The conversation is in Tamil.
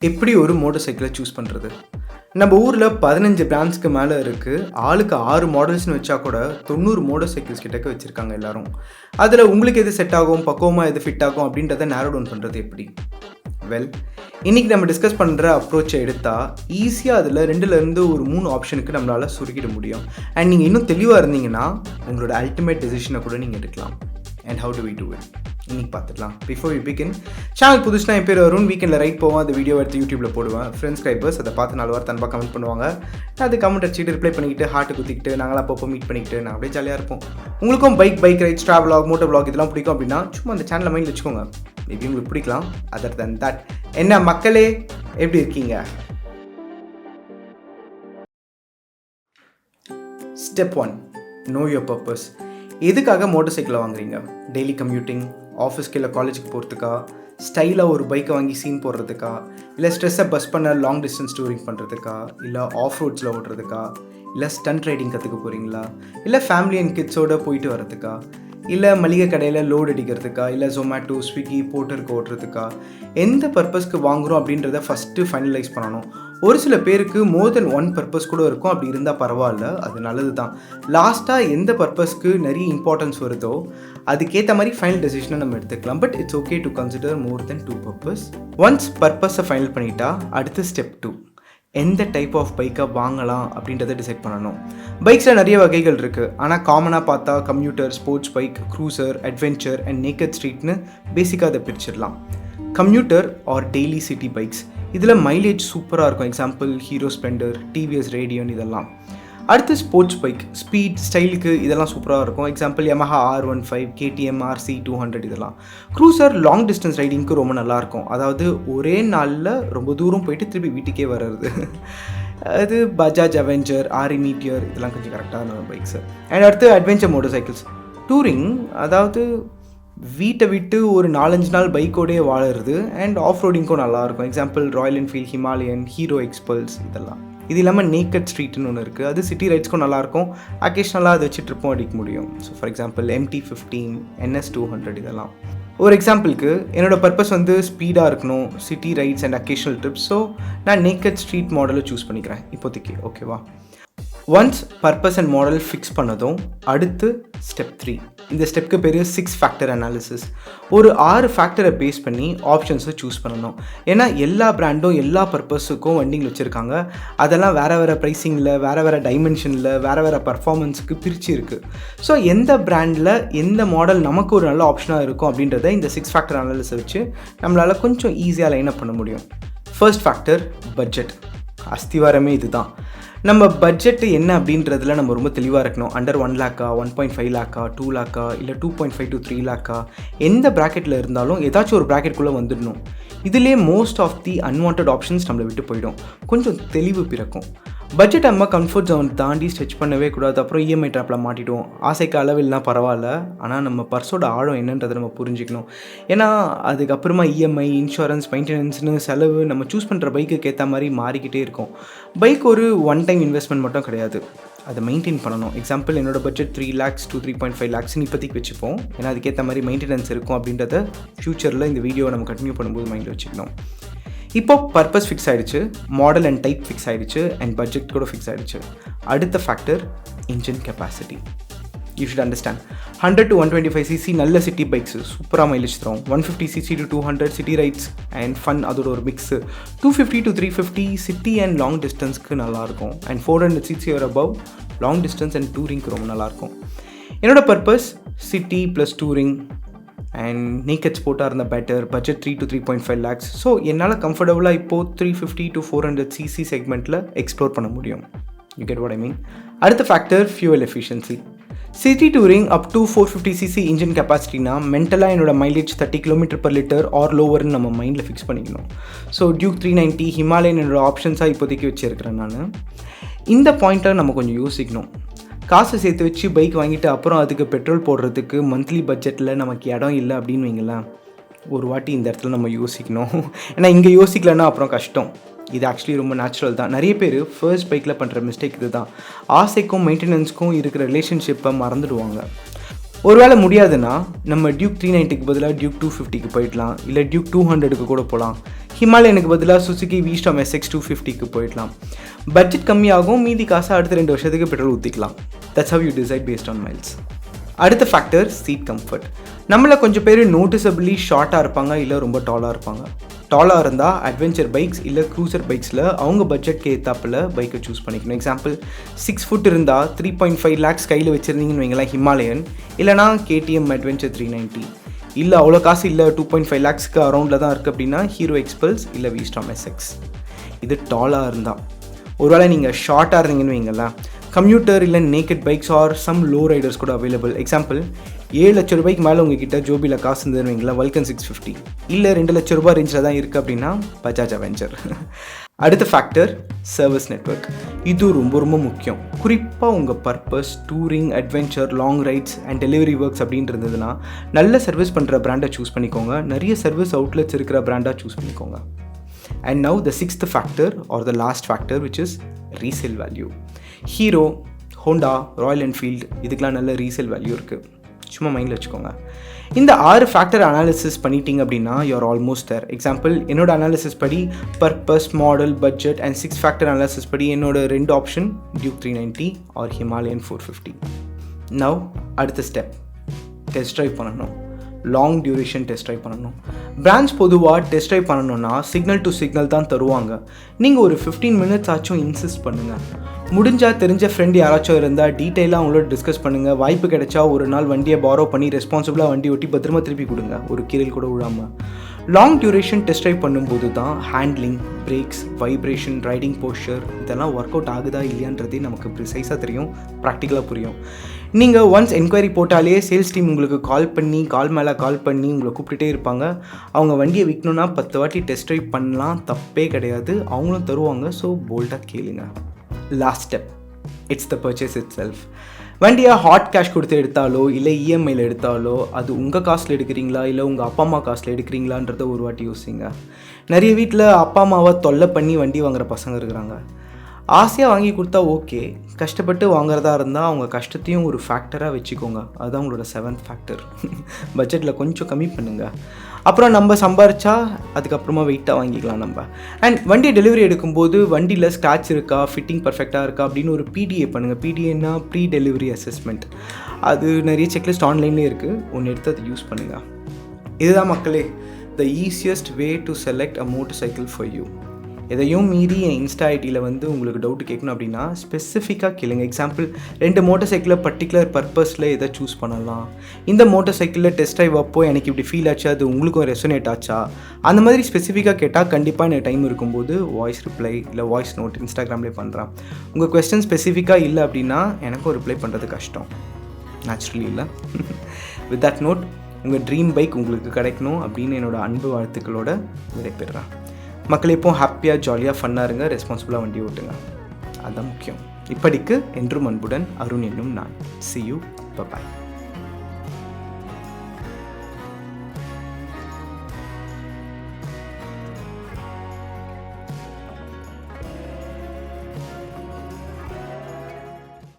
எப்படி ஒரு மோட்டார் சைக்கிளை சூஸ் பண்ணுறது? நம்ம ஊரில் 15 பிராண்ட்ஸ்க்கு மேலே இருக்குது. ஆளுக்கு 6 மாடல்ஸ்னு வச்சா கூட 90 மோட்டார் சைக்கிள்ஸ் கிட்டக்க வச்சுருக்காங்க எல்லாரும். அதில் உங்களுக்கு எது செட் ஆகும், பக்குவமாக எது ஃபிட் ஆகும் அப்படின்றத நேரோ டவுன் பண்ணுறது எப்படி? வெல், இன்றைக்கி நம்ம டிஸ்கஸ் பண்ணுற அப்ரோச்சை எடுத்தால் ஈஸியாக அதில் 2லேருந்து ஒரு 3 ஆப்ஷனுக்கு நம்மளால் சுருக்கிட முடியும். அண்ட் நீங்கள் இன்னும் தெளிவாக இருந்தீங்கன்னா உங்களோட அல்டிமேட் டெசிஷனை கூட நீங்கள் எடுக்கலாம். And how do we do it? இன்னைக்கு பார்த்துக்கலாம். பிஃபோர் வி பிகின், சேனல் புதுசுனா என் பேர் வரும். வீக்கெண்டில் ரைட் போவேன், அந்த வீடியோ எடுத்து யூடியூப்பில் போடுவேன். ஃப்ரெண்ட்ஸ் ஸ்கிரைபர்ஸ் அதை பார்த்து 4 வாரம் தன்பாக கமெண்ட் பண்ணுவாங்க. அது கமெண்ட் அடிச்சுட்டு ரிப்ளை பண்ணிக்கிட்டு ஹார்ட்டு குத்திக்கிட்டு நாங்களாம் அப்பப்போ மீட் பண்ணிக்கிட்டு நான் அப்படியே ஜாலியாக இருப்போம். உங்களுக்கும் bike rides, travelogue, moto blog இதெல்லாம் பிடிக்கும் அப்படின்னா சும்மா அந்த சேனலை மைண்டில் வச்சுக்கோங்க. மேபி உங்களுக்கு பிடிக்கலாம். அதர் தன் தட், என்ன மக்களே எப்படி இருக்கீங்க? Step 1, no your purpose. எதுக்காக மோட்டர் சைக்கிளை வாங்குறீங்க? டெய்லி கம்யூட்டிங், ஆஃபீஸ்க்கு இல்லை காலேஜுக்கு போகிறதுக்கா, ஸ்டைலாக ஒரு பைக்கை வாங்கி சீன் போடுறதுக்கா, இல்லை ஸ்ட்ரெஸ்ஸை பஸ் பண்ண லாங் டிஸ்டன்ஸ் டூரிங் பண்ணுறதுக்கா, இல்லை ஆஃப் ரோட்ஸில் ஓட்டுறதுக்கா, இல்லை ஸ்டண்ட் ரைடிங் கற்றுக்க போகிறீங்களா, இல்லை ஃபேமிலி அண்ட் கிட்ஸோடு போயிட்டு வரதுக்கா, இல்லை மளிகை கடையில் லோட் அடிக்கிறதுக்கா, இல்லை ஜொமேட்டோ, ஸ்விக்கி, போர்ட்டருக்கு ஓட்டுறதுக்கா, எந்த பர்பஸ்க்கு வாங்குகிறோம் அப்படின்றத ஃபஸ்ட்டு ஃபைனலைஸ் பண்ணணும். ஒரு சில பேருக்கு மோர் தென் ஒன் பர்பஸ் கூட இருக்கும். அப்படி இருந்தால் பரவாயில்ல, அது நல்லது தான். லாஸ்ட்டாக எந்த பர்பஸ்க்கு நிறைய இம்பார்ட்டன்ஸ் வருதோ அதுக்கேற்ற மாதிரி ஃபைனல் டெசிஷனை நம்ம எடுத்துக்கலாம். But it's okay to consider more than 2 purpose. Once பர்பஸை ஃபைனல் பண்ணிட்டா அடுத்து ஸ்டெப் 2, எந்த டைப் ஆஃப் பைக்காக வாங்கலாம் அப்படின்றத டிசைட் பண்ணணும். பைக்ஸில் நிறைய வகைகள் இருக்குது. ஆனால் காமனாக பார்த்தா commuter, sports bike, cruiser, adventure and naked ஸ்ட்ரீட்னு பேசிக்காக அதை பிரிச்சிடலாம். Commuter or daily city bikes, இதில் மைலேஜ் சூப்பராக இருக்கும். Example Hero Splendor, TVS Radeon இதெல்லாம். அடுத்து ஸ்போர்ட்ஸ் பைக், ஸ்பீட், ஸ்டைலுக்கு இதெல்லாம் சூப்பராக இருக்கும். Example Yamaha R15, KTM RC 200 இதெல்லாம். க்ரூசர் லாங் டிஸ்டன்ஸ் ரைடிங்க்கு ரொம்ப நல்லாயிருக்கும். அதாவது ஒரே நாளில் ரொம்ப தூரம் போயிட்டு திருப்பி வீட்டுக்கே வர்றது. அது பஜாஜ் அவெஞ்சர், ஆரி மீட்டியர் இதெல்லாம் கொஞ்சம் கரெக்டான பைக்ஸு. அண்ட் அடுத்து அட்வென்ச்சர் மோட்டர் சைக்கிள்ஸ். டூரிங், அதாவது வீட்டை விட்டு ஒரு 4-5 நாள் பைக்கோடே வாழறது. அண்ட் ஆஃப் ரோடிங்க்கும் நல்லாயிருக்கும். Example Royal Enfield, Himalayan, hero Xpulse இதெல்லாம். இது இல்லாமல் நேக்கட் ஸ்ட்ரீட்னு ஒன்று இருக்குது. அது சிட்டி ரைட்ஸ்க்கும் நல்லாயிருக்கும். அக்கேஷ்னலாக அதை வச்சு ட்ரிப்பும் அடிக்க முடியும். So for example MT-15, NS 200 இதெல்லாம். ஒரு எக்ஸாம்பிளுக்கு என்னோடய பர்பஸ் ஸ்பீடாக இருக்கணும், city rides and occasional trips. So நான் நேக்கட் ஸ்ட்ரீட் மாடலை சூஸ் பண்ணிக்கிறேன் இப்போதைக்கு. ஓகேவா? Once purpose and model fix பண்ணதும் அடுத்து ஸ்டெப் 3. இந்த ஸ்டெப்க்கு பேர் 6 ஃபேக்டர் அனாலிசிஸ். ஒரு 6 ஃபேக்டரை பேஸ் பண்ணி ஆப்ஷன்ஸை சூஸ் பண்ணணும். ஏன்னா எல்லா பிராண்டும் எல்லா பர்பஸுக்கும் வண்டிங்கள் வச்சுருக்காங்க. அதெல்லாம் வேறு வேறு ப்ரைஸிங்கில், வேறு டைமென்ஷனில், வேறு பர்ஃபார்மன்ஸுக்கு பிரித்து இருக்குது. ஸோ எந்த பிராண்டில் எந்த மாடல் நமக்கு ஒரு நல்ல ஆப்ஷனாக இருக்கும் அப்படின்றத இந்த 6 ஃபேக்டர் அனாலிசிஸ் வச்சு நம்மளால் கொஞ்சம் ஈஸியாக லைனப் பண்ண முடியும். First factor budget. அஸ்திவாரமே இதுதான். நம்ம பட்ஜெட்டு என்ன அப்படின்றதுல நம்ம ரொம்ப தெளிவாக இருக்கணும். அண்டர் 1 லேக்கா, 1.5 லேக்கா, 2 லேக்கா, இல்லை 2.5 to 3 லேக்கா, எந்த ப்ராக்கெட்டில் இருந்தாலும் ஏதாச்சும் ஒரு ப்ராக்கெட்குள்ளே வந்துடணும். இதிலே most of the unwanted options நம்மளை விட்டு போயிடும். கொஞ்சம் தெளிவு பிறக்கும். பட்ஜெட் நம்ம கம்ஃபர்ட் ஜோன் தாண்டி ஸ்ட்ரெச் பண்ணவே கூடாது. அப்புறம் இஎம்ஐ ட்ராப்பில் மாட்டிடுவோம். ஆசைக்கு அளவில்னா பரவாயில்ல, ஆனால் நம்ம பர்ஸோட ஆழம் என்னன்றதை நம்ம புரிஞ்சுக்கணும். ஏன்னா அதுக்கப்புறமா இஎம்ஐ, இன்சூரன்ஸ், மெயின்டெனன்ஸ்னு செலவு நம்ம சூஸ் பண்ணுற பைக்குக்கு ஏற்ற மாதிரி மாறிக்கிட்டே இருக்கும். பைக் ஒரு ஒன் டைம் இன்வெஸ்ட்மெண்ட் மட்டும் கிடையாது, அதை மெயின்டைன் பண்ணணும். எக்ஸாம்பிள் என்னோட பட்ஜெட் 3 lakhs to 3.5 lakhsன்னு இப்போதைக்கு வச்சுப்போம். ஏன்னா அதுக்கேற்ற மாதிரி மெயின்டெனன்ஸ் இருக்கும் அப்படின்றத ஃப்யூச்சரில் இந்த வீடியோவை நம்ம கண்டினியூ பண்ணும்போது மைண்டில் வச்சுக்கணும். இப்போ பர்பஸ் ஃபிக்ஸ் ஆகிடுச்சு, மாடல் அண்ட் டைப் ஃபிக்ஸ் ஆகிடுச்சு, அண்ட் பட்ஜெட் கூட ஃபிக்ஸ் ஆகிடுச்சு. அடுத்த factor engine capacity. You should understand 100 to 125cc நல்ல சிட்டி பைக்ஸு சூப்பராக மைலேஜ் தரும். 150cc to 200 city rides and fun அதோட ஒரு mix. 250 to 350 city and long டிஸ்டன்ஸ்க்கு நல்லாயிருக்கும். And 400cc or above long distance and டூரிங்க்கு ரொம்ப நல்லாயிருக்கும். என்னோட purpose city plus touring and naked ஸ்போர்ட்டாக இருந்தால் better. Budget 3 to 3.5 lakhs. So என்னால் கம்ஃபர்டபுளாக இப்போது 350 to 400cc செக்மெண்ட்டில் எக்ஸ்ப்ளோர் பண்ண முடியும். You get what I mean. அடுத்த factor fuel efficiency. City touring up to 450cc engine கெப்பாசிட்டினா மென்டலாக என்னோட மைலேஜ் 30 km/L ஆர் லோவர்னு நம்ம மைண்டில் ஃபிக்ஸ் பண்ணிக்கணும். ஸோ டியூக் 390, ஹிமாலயன் என்னோட ஆப்ஷன்ஸாக இப்போதைக்கு வச்சுருக்கிறேன் நான். இந்த பாயிண்ட்டை நம்ம கொஞ்சம் யோசிக்கணும். காசு சேர்த்து வச்சு பைக் வாங்கிட்டு அப்புறம் அதுக்கு பெட்ரோல் போடுறதுக்கு மந்த்லி பட்ஜெட்டில் நமக்கு இடம் இல்லை அப்படின்னு வைங்களேன், ஒரு வாட்டி இந்த இடத்துல நம்ம யோசிக்கணும். ஏன்னா இங்கே யோசிக்கலன்னா அப்புறம் கஷ்டம். இது ஆக்சுவலி ரொம்ப நேச்சுரல் தான். நிறைய பேர் ஃபர்ஸ்ட் பைக்கில் பண்ணுற மிஸ்டேக் இது தான். ஆசைக்கும் மெயின்டெனன்ஸ்க்கும் இருக்கிற ரிலேஷன்ஷிப்பை மறந்துடுவாங்க. ஒருவேளை முடியாதுன்னா நம்ம டியூக் 390க்கு பதிலாக டியூக் 250க்கு போயிடலாம், இல்லை டியூக் 200க்கு கூட போகலாம். ஹிமாலயனுக்கு பதிலாக சுசுகி வீஸ்டாம் SX 250க்கு போயிடலாம். பட்ஜெட் கம்மியாகும், மீதி காசை அடுத்த 2 வருஷத்துக்கு பெட்ரோல் ஊற்றிக்கலாம். That's how you decide based on miles. அடுத்த ஃபேக்டர் சீட் கம்ஃபர்ட். நம்மள கொஞ்சம் பேர் நோட்டிசபிளி ஷார்ட்டாக இருப்பாங்க, இல்லை ரொம்ப டாலாக இருப்பாங்க. டாலாக இருந்தால் அட்வென்ச்சர் பைக்ஸ் இல்லை க்ரூசர் பைக்ஸில் அவங்க பட்ஜெட்க்கு ஏற்றாப்பில் பைக்கை சூஸ் பண்ணிக்கணும். எக்ஸாம்பிள் 6 ஃபுட் இருந்தால் 3.5 lakhs கையில் வச்சுருந்தீங்கன்னு வைங்களேன் ஹிமாலயன், இல்லைனா KTM அட்வென்ச்சர் 390. இல்லை அவ்வளோ காசு இல்லை 2.5 lakhsக்கு அரௌண்டில் தான் இருக்குது அப்படின்னா ஹீரோ எக்ஸ்பல்ஸ் இல்லை வீஸ்டாம் SX. இது டாலாக இருந்தால். ஒருவேளை நீங்கள் ஷார்ட்டாக இருந்தீங்கன்னு வைங்களேன், கம்யூட்டர் இல்லை naked bikes or some low riders கூட அவைலபிள். எக்ஸாம்பிள் 7 லட்ச ரூபாய்க்கு மேலே உங்ககிட்ட ஜோபியில் காசு இருந்ததுன்னு வைங்களேன் வல்கன் 650, இல்லை 2 லட்ச ரூபாய் ரேஞ்சில் தான் இருக்குது அப்படின்னா பஜாஜ் அவெஞ்சர். அடுத்த ஃபேக்டர் சர்வீஸ் நெட்வொர்க். இது ரொம்ப ரொம்ப முக்கியம். குறிப்பாக உங்கள் purpose touring, adventure, long rides and delivery works அப்படின்னு இருந்ததுன்னா நல்ல சர்வீஸ் பண்ணுற பிராண்டை சூஸ் பண்ணிக்கோங்க. நிறைய சர்வீஸ் அவுட்லெட்ஸ் இருக்கிற பிராண்டாக சூஸ் பண்ணிக்கோங்க. And now the 6th factor or the last factor, which is resale value. Hero, Honda, Royal Enfield இதுக்கெலாம் நல்ல ரீசேல் வேல்யூ இருக்குது. சும்மா மைண்டில் வச்சுக்கோங்க. இந்த 6 ஃபேக்டர் அனாலிசிஸ் பண்ணிட்டீங்க அப்படின்னா யூஆர் ஆல்மோஸ்ட் தேர். எக்ஸாம்பிள் என்னோட அனாலிசிஸ் படி purpose, model, budget and 6 factor analysis படி என்னோட 2 option Duke 390 or Himalayan 450. Now அடுத்த ஸ்டெப், டெஸ்ட் ட்ரைவ் பண்ணணும். லாங் டியூரேஷன் டெஸ்ட் ட்ரைவ் பண்ணணும். பிராண்ட்ஸ் பொதுவாக டெஸ்ட் ட்ரைவ் பண்ணணுன்னா சிக்னல் டு சிக்னல் தான் தருவாங்க. நீங்கள் ஒரு 15 minutes ஆச்சும் இன்சிஸ்ட் பண்ணுங்கள். முடிஞ்சால் தெரிஞ்ச ஃப்ரெண்ட் யாராச்சும் இருந்தால் டீட்டெயிலாக அவங்களோட டிஸ்கஸ் பண்ணுங்கள். வாய்ப்பு கிடைச்சா ஒரு நாள் வண்டியை பாரோ பண்ணி ரெஸ்பான்சிபிளாக வண்டி ஓட்டி பத்திரமா திருப்பி கொடுங்க, ஒரு கீரல் கூட விடாமல். லாங் டியூரேஷன் டெஸ்ட் ட்ரைவ் பண்ணும்போது தான் handling, brakes, vibration, riding posture இதெல்லாம் ஒர்க் அவுட் ஆகுதா இல்லையான்றதே நமக்கு ப்ரிசைஸாக தெரியும், ப்ராக்டிக்கலாக புரியும். நீங்கள் ஒன்ஸ் என்கொயரி போட்டாலே சேல்ஸ் டீம் உங்களுக்கு கால் மேலே கால் பண்ணி உங்களை கூப்பிட்டுட்டே இருப்பாங்க. அவங்க வண்டியை விற்கணுன்னா 10 வாட்டி டெஸ்ட் ட்ரைவ் பண்ணலாம், தப்பே கிடையாது, அவங்களும் தருவாங்க. ஸோ போல்டாக கேளுங்க. Last step, it's the purchase it self. வண்டியை ஹாட் கேஷ் கொடுத்து எடுத்தாலோ இல்லை இஎம்ஐயில் எடுத்தாலோ அது உங்கள் காசில் எடுக்கிறீங்களா இல்லை உங்கள் அப்பா அம்மா காசில் எடுக்கிறீங்களான்றத ஒரு வாட்டி யோசிங்க. நிறைய வீட்டில் அப்பா அம்மாவை தொல்லை பண்ணி வண்டி வாங்குகிற பசங்க இருக்கிறாங்க. ஆசையாக வாங்கி கொடுத்தா ஓகே, கஷ்டப்பட்டு வாங்குறதா இருந்தால் அவங்க கஷ்டத்தையும் ஒரு ஃபேக்டராக வச்சுக்கோங்க. அதுதான் உங்களோட 7th ஃபேக்டர். பட்ஜெட்டில் கொஞ்சம் கம்மி பண்ணுங்கள். அப்புறம் நம்ம சம்பாரிச்சா அதுக்கப்புறமா வெயிட்டாக வாங்கிக்கலாம் நம்ம. அண்ட் வண்டி டெலிவரி எடுக்கும்போது வண்டியில் ஸ்க்ராட்ச் இருக்கா, ஃபிட்டிங் பர்ஃபெக்டாக இருக்கா அப்படின்னு ஒரு PDA பண்ணுங்கள். PDAன்னா ப்ரீ டெலிவரி அசஸ்மெண்ட். அது நிறைய செக்லிஸ்ட் ஆன்லைன்லேயே இருக்குது, ஒன்று எடுத்து அதை யூஸ் பண்ணுங்கள். இதுதான் மக்களே the easiest way to select a motor cycle for you. எதையும் மீறி என் இன்ஸ்டா ஐடியில் உங்களுக்கு டவுட் கேட்கணும் அப்படின்னா ஸ்பெசிஃபிக்காக கேளுங்க. எக்ஸாம்பிள் 2 மோட்டர் சைக்கிளில் பர்டிகுலர் பர்பஸில் எதை சூஸ் பண்ணலாம், இந்த மோட்டர் சைக்கிளில் டெஸ்ட் ட்ரைவ் அப்போ எனக்கு இப்படி ஃபீல் ஆச்சா, அது உங்களுக்கும் ரெசனேட் ஆச்சா, அந்த மாதிரி ஸ்பெசிஃபிக்காக கேட்டால் கண்டிப்பாக எனக்கு டைம் இருக்கும்போது வாய்ஸ் ரிப்ளை இல்லை வாய்ஸ் நோட் இன்ஸ்டாகிராம்லேயே பண்ணுறேன். உங்கள் கொஸ்டின் ஸ்பெசிஃபிக்காக இல்லை அப்படின்னா எனக்கும் ரிப்ளை பண்ணுறது கஷ்டம், நேச்சுரலி இல்லை. வித் தட் நோட், உங்கள் ட்ரீம் பைக் உங்களுக்கு கிடைக்கணும் அப்படின்னு என்னோடய அன்பு வாழ்த்துக்களோட விடைபெறுறேன். மக்கள் எப்போ ஹாப்பியாக ஜாலியாக ஃபன்னாக இருங்க, ரெஸ்பான்சிபிளாக வண்டி ஓட்டுங்க, அதுதான் முக்கியம். இப்படிக்கு என்றும் அன்புடன் அருண் என்னும் நான். See you, bye bye.